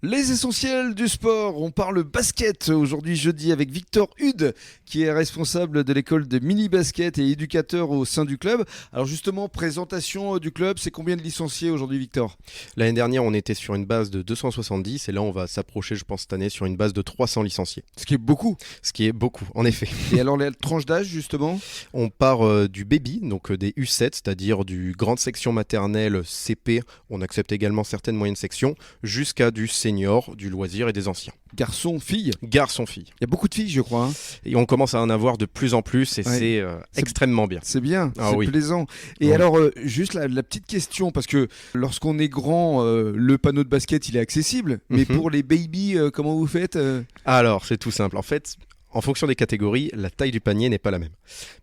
Les essentiels du sport, on parle basket aujourd'hui jeudi avec Victor Hude qui est responsable de l'école de mini-basket et éducateur au sein du club. Alors justement, présentation du club, c'est combien de licenciés aujourd'hui Victor ? L'année dernière, on était sur une base de 270 et là, on va s'approcher, je pense, cette année sur une base de 300 licenciés. Ce qui est beaucoup. Ce qui est beaucoup, en effet. Et alors les tranches d'âge justement ? On part du baby, donc des U7, c'est-à-dire du grande section maternelle CP. On accepte également certaines moyennes sections, jusqu'à du senior, du loisir et des anciens. Garçon, fille ? Garçon-fille. Il y a beaucoup de filles je crois. Hein. Et on commence à en avoir de plus en plus et c'est extrêmement bien. C'est bien, Ah c'est oui. plaisant. Et Oui. alors, juste la petite question, parce que lorsqu'on est grand, le panneau de basket, il est accessible. Mais pour les baby, comment vous faites Alors, c'est tout simple. En fait, en fonction des catégories, la taille du panier n'est pas la même.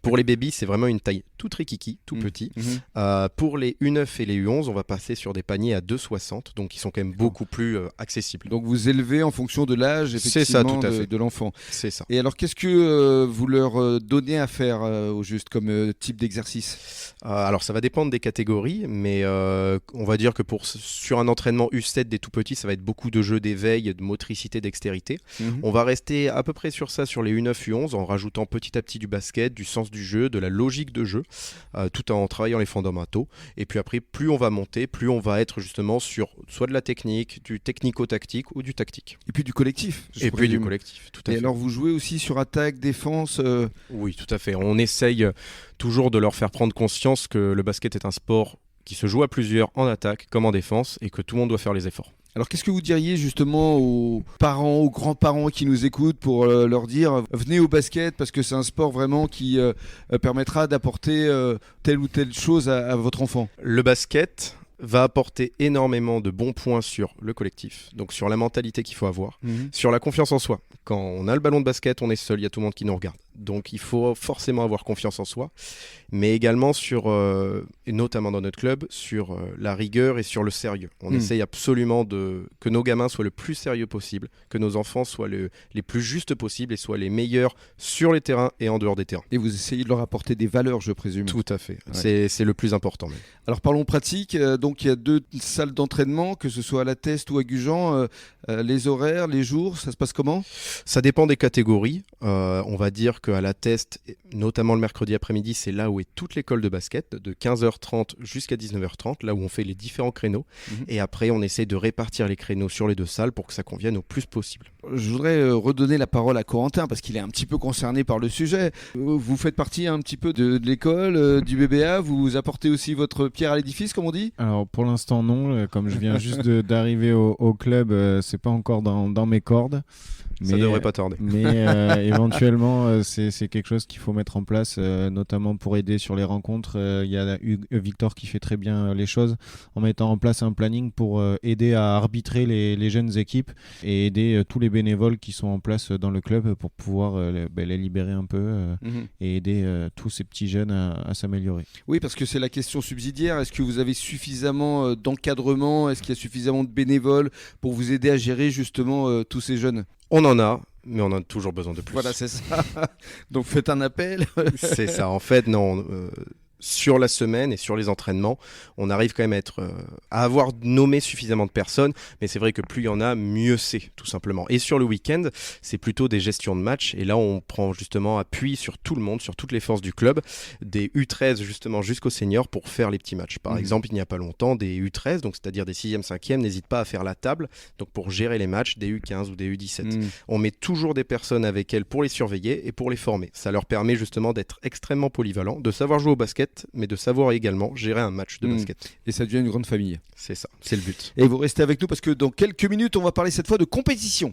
Pour les babies, c'est vraiment une taille tout rikiki, tout petit. Pour les U9 et les U11, on va passer sur des paniers à 2,60, donc ils sont quand même beaucoup plus accessibles. Donc vous élevez en fonction de l'âge, C'est effectivement, ça, tout à fait. de l'enfant. C'est ça. Et alors, qu'est-ce que vous leur donnez à faire au juste comme type d'exercice ? Alors, ça va dépendre des catégories, mais on va dire que sur un entraînement U7 des tout petits, ça va être beaucoup de jeux d'éveil, de motricité, dextérité. On va rester à peu près sur ça sur les U9, U11, en rajoutant petit à petit du basket, du sens du jeu, de la logique de jeu, tout en travaillant les fondamentaux. Et puis après, plus on va monter, plus on va être justement sur soit de la technique, du technico-tactique ou du tactique. Et puis du collectif. Et puis du collectif, tout à Et fait. alors, vous jouez aussi sur attaque, défense Oui, tout à fait. On essaye toujours de leur faire prendre conscience que le basket est un sport qui se joue à plusieurs en attaque comme en défense et que tout le monde doit faire les efforts. Alors, qu'est-ce que vous diriez justement aux parents, aux grands-parents qui nous écoutent pour leur dire venez au basket parce que c'est un sport vraiment qui permettra d'apporter telle ou telle chose à votre enfant ? Le basket va apporter énormément de bons points sur le collectif, donc sur la mentalité qu'il faut avoir, sur la confiance en soi. Quand on a le ballon de basket, on est seul, il y a tout le monde qui nous regarde. Donc il faut forcément avoir confiance en soi, mais également sur, et notamment dans notre club, sur la rigueur et sur le sérieux. On essaye absolument que nos gamins soient le plus sérieux possible, que nos enfants soient les plus justes possibles et soient les meilleurs sur les terrains et en dehors des terrains. Et vous essayez de leur apporter des valeurs, je présume. Tout à fait, Ouais. c'est le plus important même. Alors parlons pratique, donc il y a 2 salles d'entraînement, que ce soit à La Teste ou à Gujan, les horaires, les jours, ça se passe comment ? Ça dépend des catégories. On va dire qu'à La Teste, notamment le mercredi après-midi, c'est là où est toute l'école de basket, de 15h30 jusqu'à 19h30, là où on fait les différents créneaux. Et après, on essaie de répartir les créneaux sur les 2 salles pour que ça convienne au plus possible. Je voudrais redonner la parole à Corentin, parce qu'il est un petit peu concerné par le sujet. Vous faites partie un petit peu de l'école, du BBA, vous apportez aussi votre pierre à l'édifice, comme on dit ? Alors pour l'instant non, comme je viens juste d'arriver au club, c'est pas encore dans mes cordes. Ça devrait pas tarder. Mais éventuellement, c'est quelque chose qu'il faut mettre en place, notamment pour aider sur les rencontres. Il y a Victor qui fait très bien les choses en mettant en place un planning pour aider à arbitrer les jeunes équipes et aider tous les bénévoles qui sont en place dans le club pour pouvoir les libérer un peu et aider tous ces petits jeunes à s'améliorer. Oui, parce que c'est la question subsidiaire. Est-ce que vous avez suffisamment d'encadrement ? Est-ce qu'il y a suffisamment de bénévoles pour vous aider à gérer justement tous ces jeunes ? On en a, mais on a toujours besoin de plus. Voilà, c'est ça. Donc faites un appel. C'est ça. En fait, non. Sur la semaine et sur les entraînements, on arrive quand même à avoir nommé suffisamment de personnes, mais c'est vrai que plus il y en a, mieux c'est, tout simplement. Et sur le week-end, c'est plutôt des gestions de matchs, et là on prend justement appui sur tout le monde, sur toutes les forces du club, des U13 justement jusqu'aux seniors pour faire les petits matchs. Par exemple, il n'y a pas longtemps, des U13, donc c'est-à-dire des 6e, 5e, n'hésitent pas à faire la table, donc pour gérer les matchs des U15 ou des U17. On met toujours des personnes avec elles pour les surveiller et pour les former. Ça leur permet justement d'être extrêmement polyvalents, de savoir jouer au basket, mais de savoir également gérer un match de basket. Et ça devient une grande famille. C'est ça, c'est le but. Et vous restez avec nous parce que dans quelques minutes, on va parler cette fois de compétition.